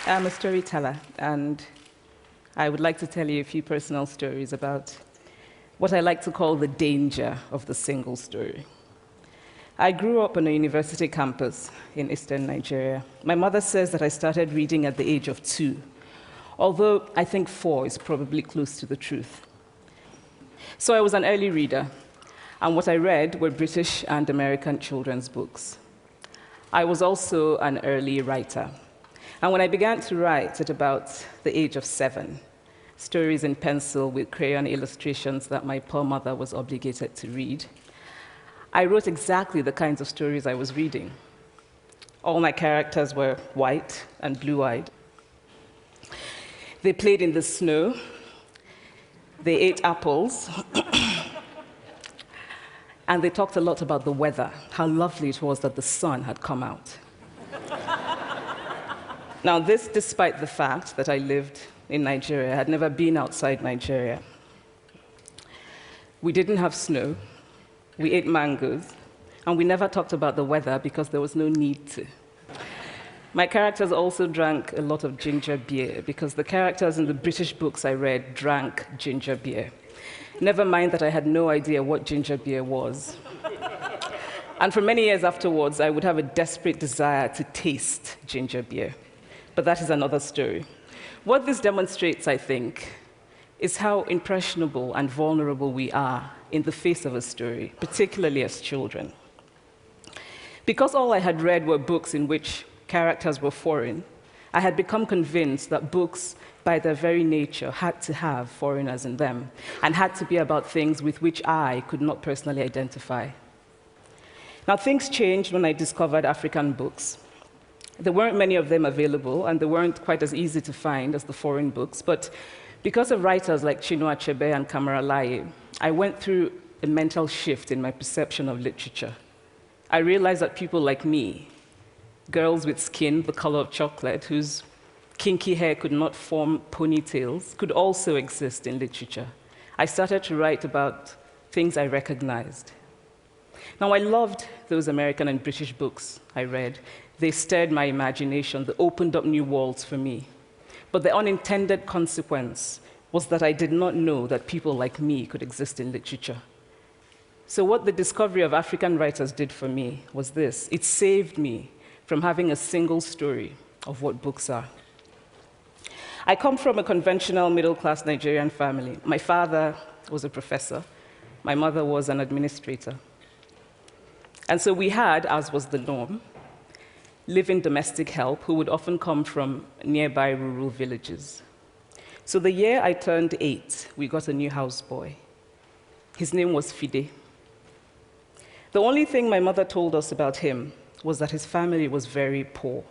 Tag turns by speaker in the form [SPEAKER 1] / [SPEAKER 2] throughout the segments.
[SPEAKER 1] I'm a storyteller, and I would like to tell you a few personal stories about what I like to call the danger of the single story. I grew up on a university campus in eastern Nigeria. My mother says that I started reading at the age of 2, although I think 4 is probably close to the truth. So I was an early reader, and what I read were British and American children's books. I was also an early writer. And when I began to write at about the age of 7, stories in pencil with crayon illustrations that my poor mother was obligated to read, I wrote exactly the kinds of stories I was reading. All my characters were white and blue-eyed. They played in the snow. They ate apples. And they talked a lot about the weather, how lovely it was that the sun had come out. Now, this despite the fact that I lived in Nigeria. I had never been outside Nigeria. We didn't have snow. We ate mangoes. And we never talked about the weather because there was no need to. My characters also drank a lot of ginger beer because the characters in the British books I read drank ginger beer. Never mind that I had no idea what ginger beer was. And for many years afterwards, I would have a desperate desire to taste ginger beer. But that is another story. What this demonstrates, I think, is how impressionable and vulnerable we are in the face of a story, particularly as children. Because all I had read were books in which characters were foreign, I had become convinced that books, by their very nature, had to have foreigners in them and had to be about things with which I could not personally identify. Now, things changed when I discovered African books. There weren't many of them available, and they weren't quite as easy to find as the foreign books, but because of writers like Chinua Achebe and Kamara Laye, I went through a mental shift in my perception of literature. I realized that people like me, girls with skin the color of chocolate, whose kinky hair could not form ponytails, could also exist in literature. I started to write about things I recognized. Now, I loved those American and British books I read. They stirred my imagination. They opened up new worlds for me. But the unintended consequence was that I did not know that people like me could exist in literature. So what the discovery of African writers did for me was this. It saved me from having a single story of what books are. I come from a conventional middle-class Nigerian family. My father was a professor. My mother was an administrator. And so we had, as was the norm, live-in domestic help who would often come from nearby rural villages. So the year I turned 8, we got a new houseboy. His name was Fide. The only thing my mother told us about him was that his family was very poor.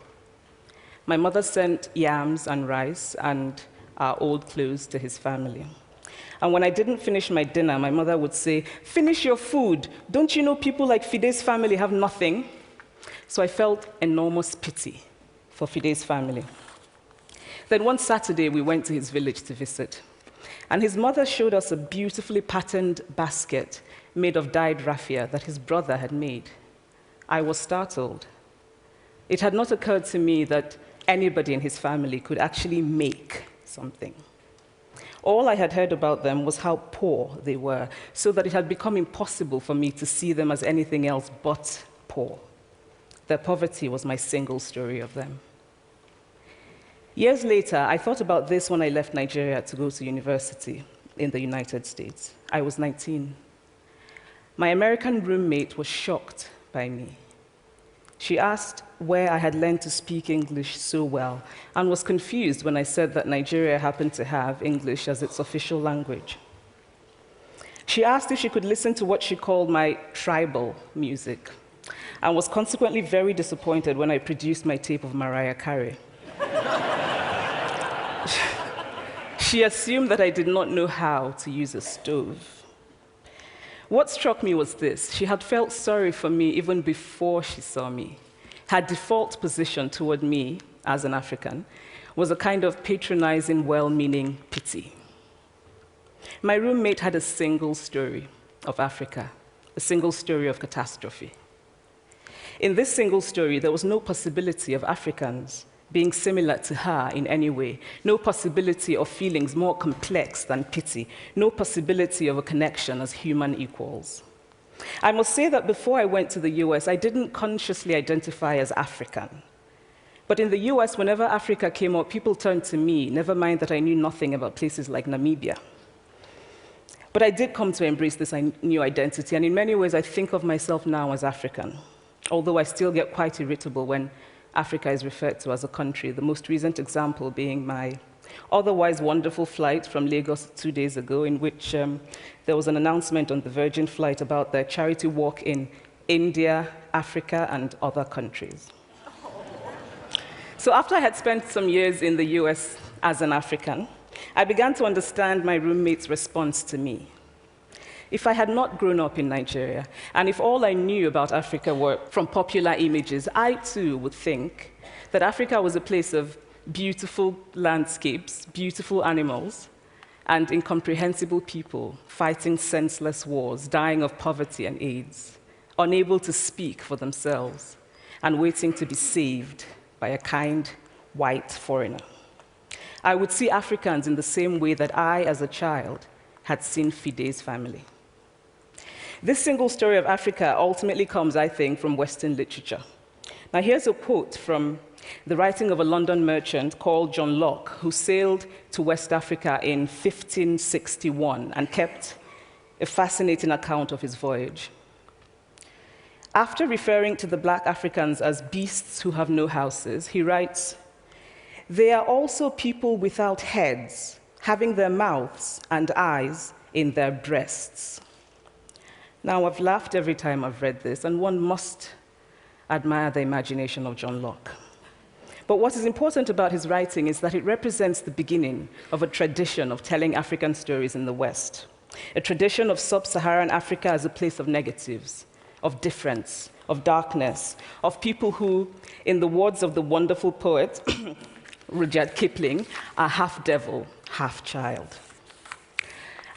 [SPEAKER 1] My mother sent yams and rice and our old clothes to his family. And when I didn't finish my dinner, my mother would say, "Finish your food. Don't you know people like Fide's family have nothing?" So I felt enormous pity for Fide's family. Then one Saturday, we went to his village to visit. And his mother showed us a beautifully patterned basket made of dyed raffia that his brother had made. I was startled. It had not occurred to me that anybody in his family could actually make something. All I had heard about them was how poor they were, so that it had become impossible for me to see them as anything else but poor. Their poverty was my single story of them. Years later, I thought about this when I left Nigeria to go to university in the United States. I was 19. My American roommate was shocked by me. She asked where I had learned to speak English so well and was confused when I said that Nigeria happened to have English as its official language. She asked if she could listen to what she called my tribal music, and was consequently very disappointed when I produced my tape of Mariah Carey. She assumed that I did not know how to use a stove. What struck me was this. She had felt sorry for me even before she saw me. Her default position toward me, as an African, was a kind of patronizing, well-meaning pity. My roommate had a single story of Africa, a single story of catastrophe. In this single story, there was no possibility of Africans being similar to her in any way, no possibility of feelings more complex than pity, no possibility of a connection as human equals. I must say that before I went to the US, I didn't consciously identify as African. But in the US, whenever Africa came up, people turned to me, never mind that I knew nothing about places like Namibia. But I did come to embrace this new identity, and in many ways, I think of myself now as African, although I still get quite irritable when Africa is referred to as a country, the most recent example being my otherwise wonderful flight from Lagos 2 days ago, in which there was an announcement on the Virgin flight about their charity walk in India, Africa, and other countries. So after I had spent some years in the US as an African, I began to understand my roommate's response to me. If I had not grown up in Nigeria, and if all I knew about Africa were from popular images, I too would think that Africa was a place of beautiful landscapes, beautiful animals, and incomprehensible people fighting senseless wars, dying of poverty and AIDS, unable to speak for themselves, and waiting to be saved by a kind white foreigner. I would see Africans in the same way that I, as a child, had seen Fide's family. This single story of Africa ultimately comes, I think, from Western literature. Now, here's a quote from the writing of a London merchant called John Locke, who sailed to West Africa in 1561 and kept a fascinating account of his voyage. After referring to the black Africans as beasts who have no houses, he writes, "They are also people without heads, having their mouths and eyes in their breasts." Now, I've laughed every time I've read this, and one must admire the imagination of John Locke. But what is important about his writing is that it represents the beginning of a tradition of telling African stories in the West, a tradition of sub-Saharan Africa as a place of negatives, of difference, of darkness, of people who, in the words of the wonderful poet Rudyard Kipling, are half devil, half child.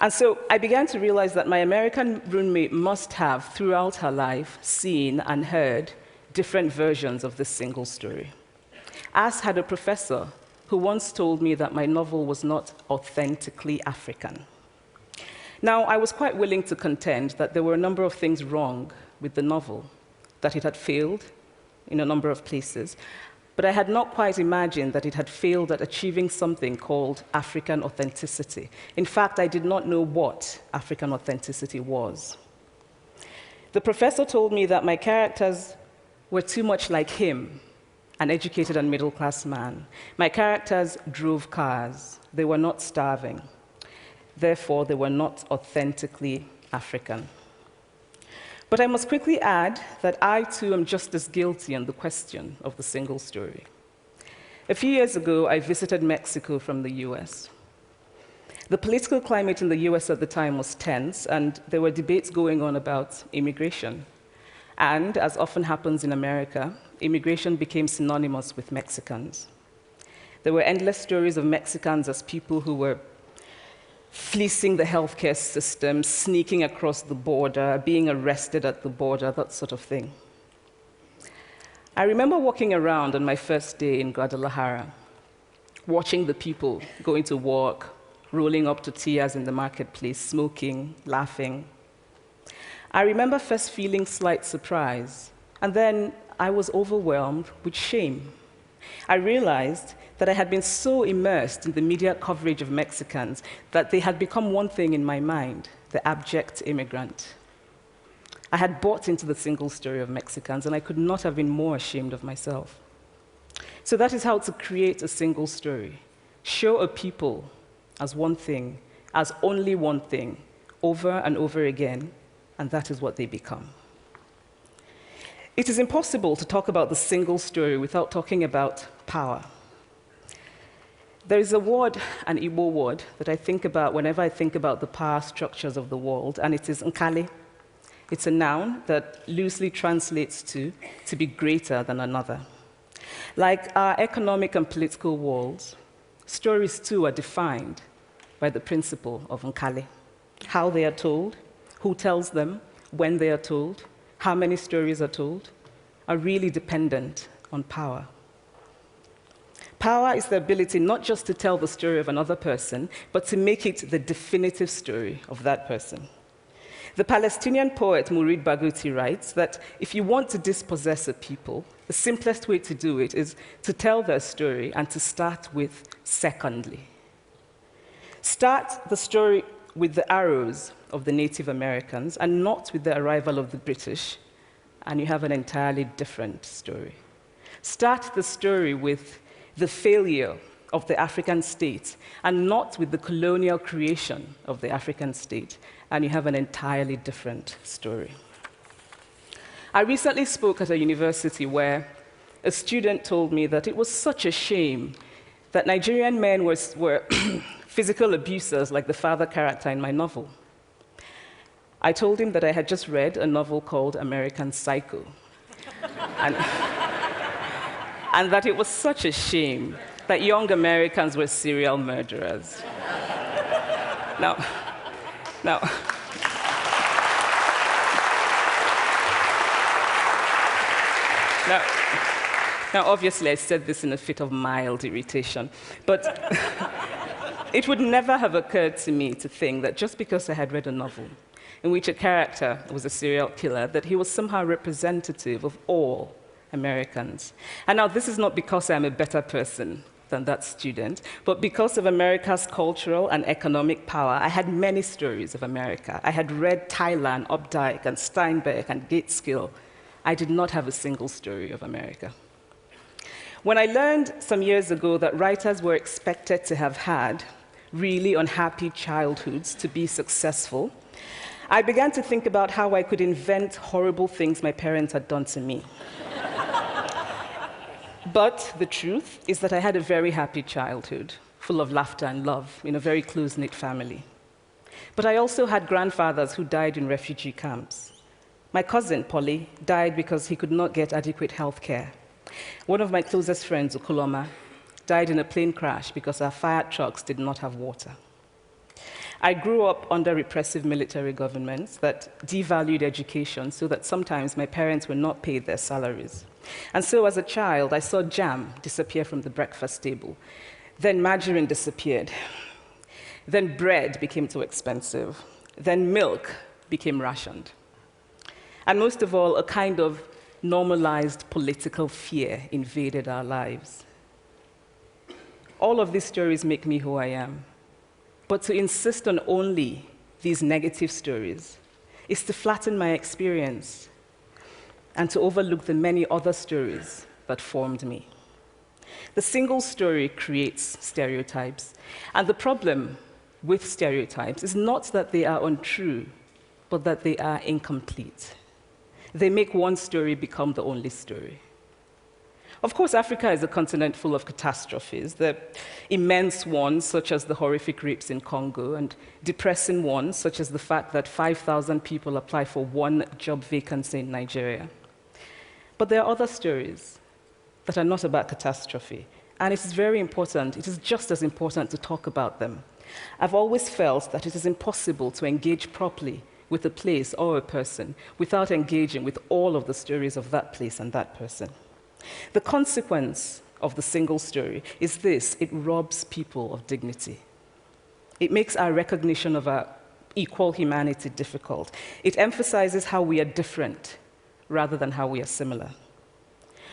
[SPEAKER 1] And so I began to realize that my American roommate must have, throughout her life, seen and heard different versions of this single story. As had a professor who once told me that my novel was not authentically African. Now, I was quite willing to contend that there were a number of things wrong with the novel, that it had failed in a number of places, but I had not quite imagined that it had failed at achieving something called African authenticity. In fact, I did not know what African authenticity was. The professor told me that my characters were too much like him, an educated and middle-class man. My characters drove cars. They were not starving. Therefore, they were not authentically African. But I must quickly add that I, too, am just as guilty on the question of the single story. A few years ago, I visited Mexico from the US. The political climate in the US at the time was tense, and there were debates going on about immigration. And, as often happens in America, immigration became synonymous with Mexicans. There were endless stories of Mexicans as people who were fleecing the healthcare system, sneaking across the border, being arrested at the border, that sort of thing. I remember walking around on my first day in Guadalajara, watching the people going to work, rolling up tortillas in the marketplace, smoking, laughing. I remember first feeling slight surprise, and then I was overwhelmed with shame. I realized that I had been so immersed in the media coverage of Mexicans that they had become one thing in my mind, the abject immigrant. I had bought into the single story of Mexicans, and I could not have been more ashamed of myself. So that is how to create a single story. Show a people as one thing, as only one thing, over and over again, and that is what they become. It is impossible to talk about the single story without talking about power. There is a word, an Igbo word, that I think about whenever I think about the power structures of the world, and it is nkali. It's a noun that loosely translates to be greater than another. Like our economic and political worlds, stories too are defined by the principle of nkali. How they are told, who tells them, when they are told, how many stories are told, are really dependent on power. Power is the ability not just to tell the story of another person, but to make it the definitive story of that person. The Palestinian poet Mourid Barghouti writes that if you want to dispossess a people, the simplest way to do it is to tell their story and to start with secondly. Start the story with the arrows of the Native Americans and not with the arrival of the British, and you have an entirely different story. Start the story with the failure of the African state and not with the colonial creation of the African state, and you have an entirely different story. I recently spoke at a university where a student told me that it was such a shame that Nigerian men were physical abusers like the father character in my novel. I told him that I had just read a novel called American Psycho, and that it was such a shame that young Americans were serial murderers. Now, obviously, I said this in a fit of mild irritation, but it would never have occurred to me to think that just because I had read a novel in which a character was a serial killer, that he was somehow representative of all Americans. And now, this is not because I'm a better person than that student, but because of America's cultural and economic power, I had many stories of America. I had read Tyler, Updike, and Steinbeck, and Gateskill. I did not have a single story of America. When I learned some years ago that writers were expected to have had really unhappy childhoods to be successful, I began to think about how I could invent horrible things my parents had done to me. But the truth is that I had a very happy childhood, full of laughter and love, in a very close-knit family. But I also had grandfathers who died in refugee camps. My cousin, Polly, died because he could not get adequate health care. One of my closest friends, Ukoloma, died in a plane crash because our fire trucks did not have water. I grew up under repressive military governments that devalued education so that sometimes my parents were not paid their salaries. And so as a child, I saw jam disappear from the breakfast table. Then margarine disappeared. Then bread became too expensive. Then milk became rationed. And most of all, a kind of normalized political fear invaded our lives. All of these stories make me who I am. But to insist on only these negative stories is to flatten my experience and to overlook the many other stories that formed me. The single story creates stereotypes, and the problem with stereotypes is not that they are untrue, but that they are incomplete. They make one story become the only story. Of course, Africa is a continent full of catastrophes, the immense ones, such as the horrific rapes in Congo, and depressing ones, such as the fact that 5,000 people apply for one job vacancy in Nigeria. But there are other stories that are not about catastrophe, and it is very important, it is just as important to talk about them. I've always felt that it is impossible to engage properly with a place or a person without engaging with all of the stories of that place and that person. The consequence of the single story is this: it robs people of dignity. It makes our recognition of our equal humanity difficult. It emphasizes how we are different rather than how we are similar.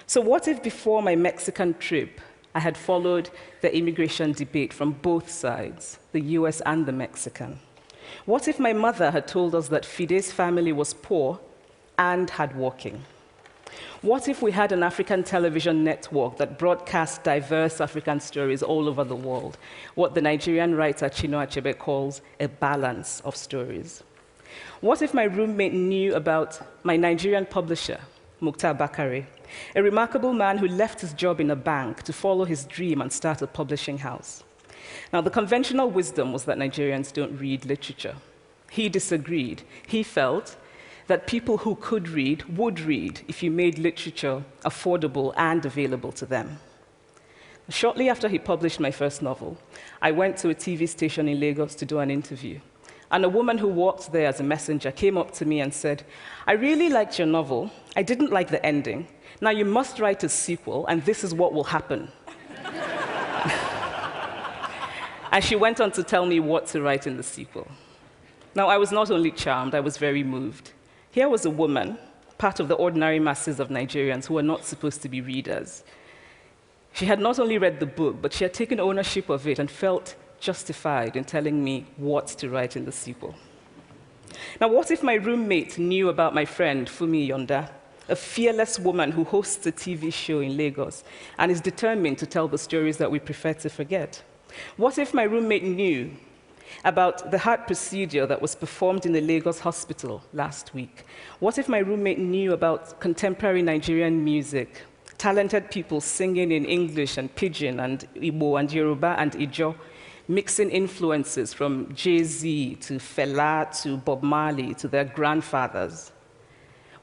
[SPEAKER 1] So what if before my Mexican trip, I had followed the immigration debate from both sides, the US and the Mexican? What if my mother had told us that Fide's family was poor and hardworking? What if we had an African television network that broadcast diverse African stories all over the world, what the Nigerian writer Chinua Achebe calls a balance of stories? What if my roommate knew about my Nigerian publisher, Mukhtar Bakare, a remarkable man who left his job in a bank to follow his dream and start a publishing house? Now, the conventional wisdom was that Nigerians don't read literature. He disagreed. He felt that people who could read would read if you made literature affordable and available to them. Shortly after he published my first novel, I went to a TV station in Lagos to do an interview. And a woman who worked there as a messenger came up to me and said, "I really liked your novel. I didn't like the ending. Now you must write a sequel, and this is what will happen." And she went on to tell me what to write in the sequel. Now, I was not only charmed, I was very moved. Here was a woman, part of the ordinary masses of Nigerians who were not supposed to be readers. She had not only read the book, but she had taken ownership of it and felt justified in telling me what to write in the sequel. Now, what if my roommate knew about my friend, Fumi Yonda, a fearless woman who hosts a TV show in Lagos and is determined to tell the stories that we prefer to forget? What if my roommate knew about the heart procedure that was performed in the Lagos hospital last week? What if my roommate knew about contemporary Nigerian music, talented people singing in English and Pidgin and Igbo and Yoruba and Ijo, mixing influences from Jay-Z to Fela to Bob Marley to their grandfathers?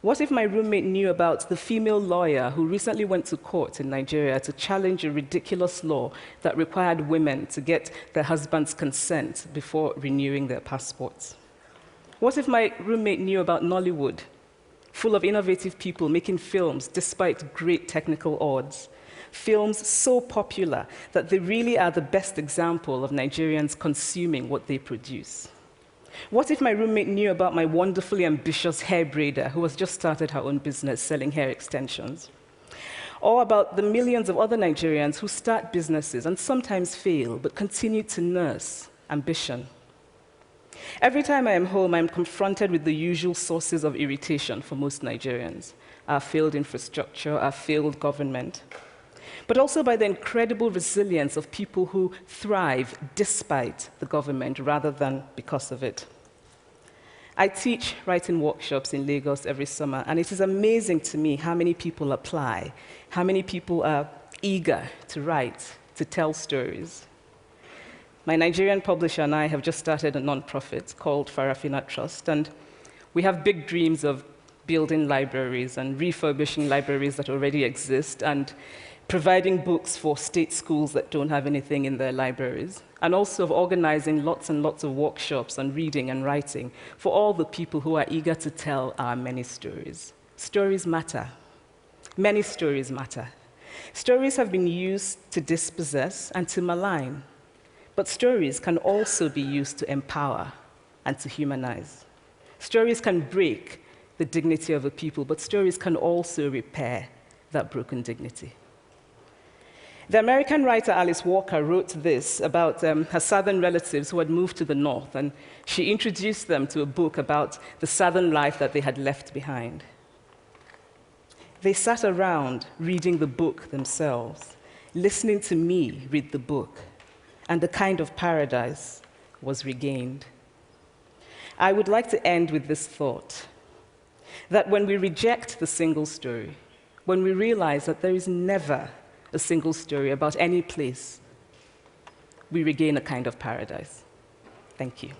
[SPEAKER 1] What if my roommate knew about the female lawyer who recently went to court in Nigeria to challenge a ridiculous law that required women to get their husband's consent before renewing their passports? What if my roommate knew about Nollywood, full of innovative people making films despite great technical odds? Films so popular that they really are the best example of Nigerians consuming what they produce. What if my roommate knew about my wonderfully ambitious hair braider who has just started her own business selling hair extensions? Or about the millions of other Nigerians who start businesses and sometimes fail, but continue to nurse ambition? Every time I am home, I'm confronted with the usual sources of irritation for most Nigerians: our failed infrastructure, our failed government, but also by the incredible resilience of people who thrive despite the government rather than because of it. I teach writing workshops in Lagos every summer, and it is amazing to me how many people apply, how many people are eager to write, to tell stories. My Nigerian publisher and I have just started a nonprofit called Farafina Trust, and we have big dreams of building libraries and refurbishing libraries that already exist and providing books for state schools that don't have anything in their libraries, and also of organizing lots and lots of workshops on reading and writing for all the people who are eager to tell our many stories. Stories matter. Many stories matter. Stories have been used to dispossess and to malign, but stories can also be used to empower and to humanize. Stories can break the dignity of a people, but stories can also repair that broken dignity. The American writer Alice Walker wrote this about her southern relatives who had moved to the north, and she introduced them to a book about the southern life that they had left behind. They sat around reading the book themselves, listening to me read the book, and the kind of paradise was regained. I would like to end with this thought, that when we reject the single story, when we realize that there is never a single story about any place, we regain a kind of paradise. Thank you.